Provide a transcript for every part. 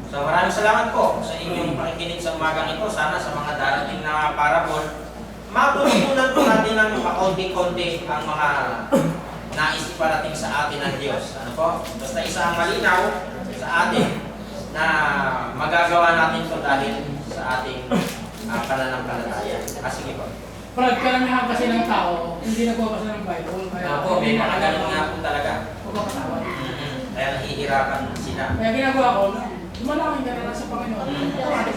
So maraming salamat po sa inyong pakikinig sa umagang ito. Sana sa mga darating na parabol, matutunan po natin ng makaunti-konti ang mga nais iparating sa atin ng Diyos. Ano po? Basta isa ang malinaw sa atin na magagawa natin ito dahil sa ating pananampalataya. Sige po. Brad, karamihan kasi ng tao, hindi nagbabasa ng Bible. Kaya Ako, may mga ganun nga po talaga. Pagkakatawa. Kaya nahihirapan sila. Kaya ginagawa ko, lumalaki ka na lang sa Panginoon.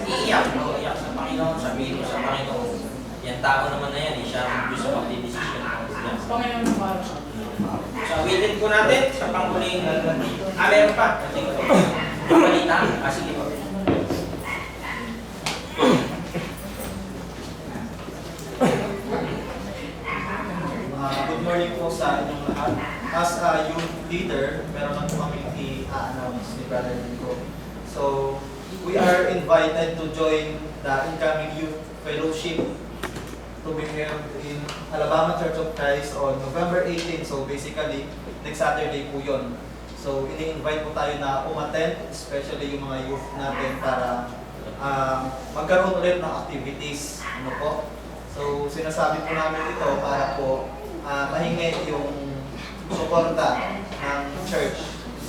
Iiyak, no? Iyak sa Panginoon, sabihin mo sa Panginoon. Yan tao naman na yan, siya ang gusto magdidesisyon. Panginoon ng para sa So, awitin po natin sa panghuling meron pa. Sige po. Balita. Sige po. Good morning po sa inyong lahat. As a youth leader, meron lang po kami i-announce ni Brother Nico. So, we are invited to join the incoming youth fellowship to be held in Alabama Church of Christ on November 18. So, basically, next Saturday po yun. So, ini-invite po tayo na umattend, especially yung mga youth natin para magkaroon ulit ng activities. Ano po? So, sinasabi po namin ito para po mahingi yung suporta ng church.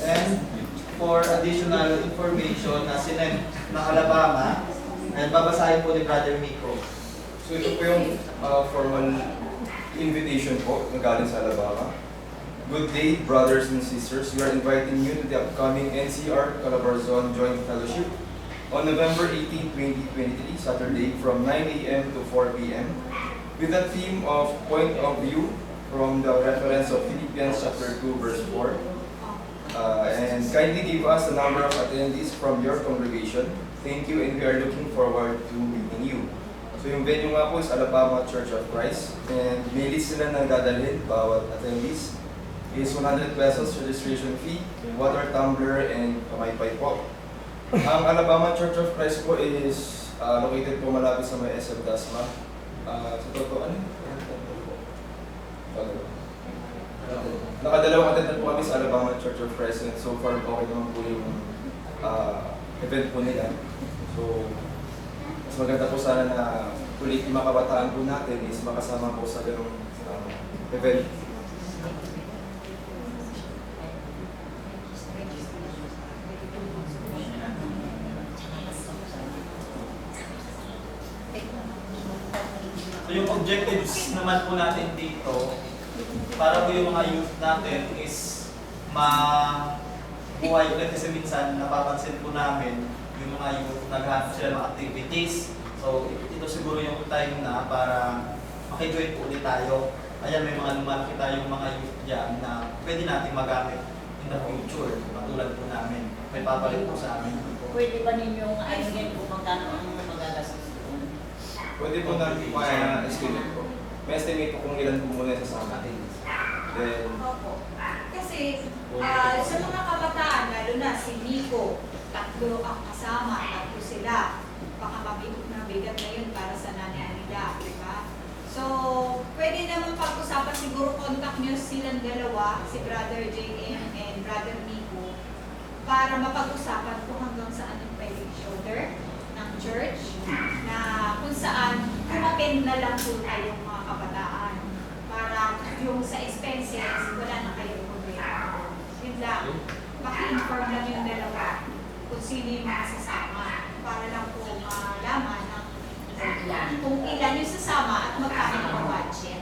And for additional information na sinend ng Alabama, and babasahin po ni Brother Miko. So ito po yung formal invitation po na galing sa Alabama. Good day, brothers and sisters. We are inviting you to the upcoming NCR Calabarzon Joint Fellowship on November 18, 2023, Saturday from 9 a.m. to 4 p.m. with the theme of Point of View from the reference of Philippians chapter 2 verse 4. And kindly give us the number of attendees from your congregation. Thank you, and we are looking forward to meeting you. So yung venue nga po is Alabama Church of Christ, and may list sila ng dadalhin bawat attendees. Is 100 pesos registration fee, water tumbler, and kamaypay po. Ang Alabama Church of Christ po is located po malapit sa may SM Dasma. Sa totoo, ano? Nakadalawang attendant po kami sa Alabama Church of Christ, and so far okay naman po yung event po nila. So, mas maganda po sana na ulit yung mga kabataan po natin is makasama po sa ganung event. So yung objectives naman po natin dito, para po yung mga youth natin is mabuhay ulit, kasi minsan napapansin po namin yung mga youth naghahanap sila ng activities. So ito siguro yung time na para makijoin po ulit tayo. Ayan, may mga lumalaki tayong mga youth dyan na pwede natin magamit in the future, matulad po namin. May papalit po sa amin. Pwede ba ninyong ayunin kung magkano ang magagastos doon? Pwede po natin estimate po. May estimate po kung ilan po muna sasama. Then, Opo. Kasi sa mga kabataan, lalo na si Nico, tatlo ang kasama, tatlo sila. Baka mabigat na yun para sa nanay nila, di ba? So, pwede naman pag-usapan, siguro contact nyo silang dalawa, si Brother JM and Brother Nico, para mapag-usapan kung hanggang saan yung pwedeng shoulder ng church, na kung saan umattend na lang po tayong mga kabataan para yung sa expenses, wala na kayong problema. Yun lang. Paki-inform lang yung dalawa kung sino yung mga sasama para lang po malaman ng kung ilan yung sasama at magkano ang budget.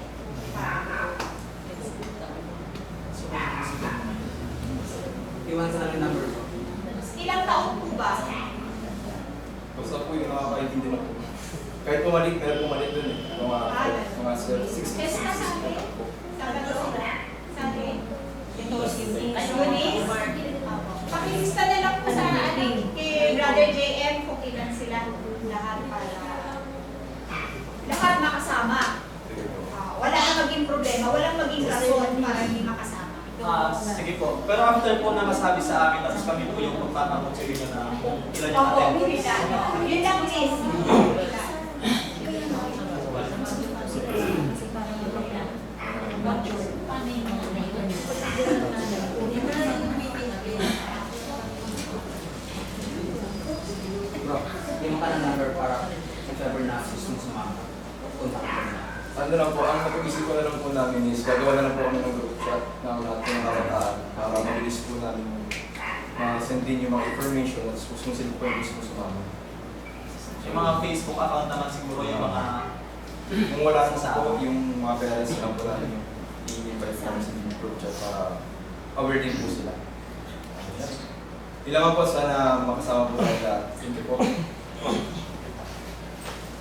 Iwan sa namin number po. Ilang taon po ba? basta po yung nakakaintindi na po. Kahit pumalit, meron pumalit dun eh. Mga 6 Yes, nasabi. Sabado. Sabi. Ayunis? Pakilista na lang po sa kay Brother JM kung ilan sila lahat para lahat makasama. Wala na maging problema, walang maging rason para hindi makasama. Sige po. Pero after po na masabi sa amin, tapos kami po yung magtatanong sa inyo na kung ilan yung Oo, natin. yun lang is. Iwan ka ng number para if ever na gusto mo sumama, punta ka na. Ano lang po, ang napag-isip ko na lang po namin is gagawa na lang po kami ng group chat ng lahat ng kabataan para mabilis po namin ma-send din yung mga information at kung sila po yung gusto sumama. Yung mga Facebook account naman siguro yung mga Kung wala na po, yung mga parents lang po namin yung i-invite namin sa group chat para aware din po sila. Ilang po sana makasama po tayo lahat. Thank you po.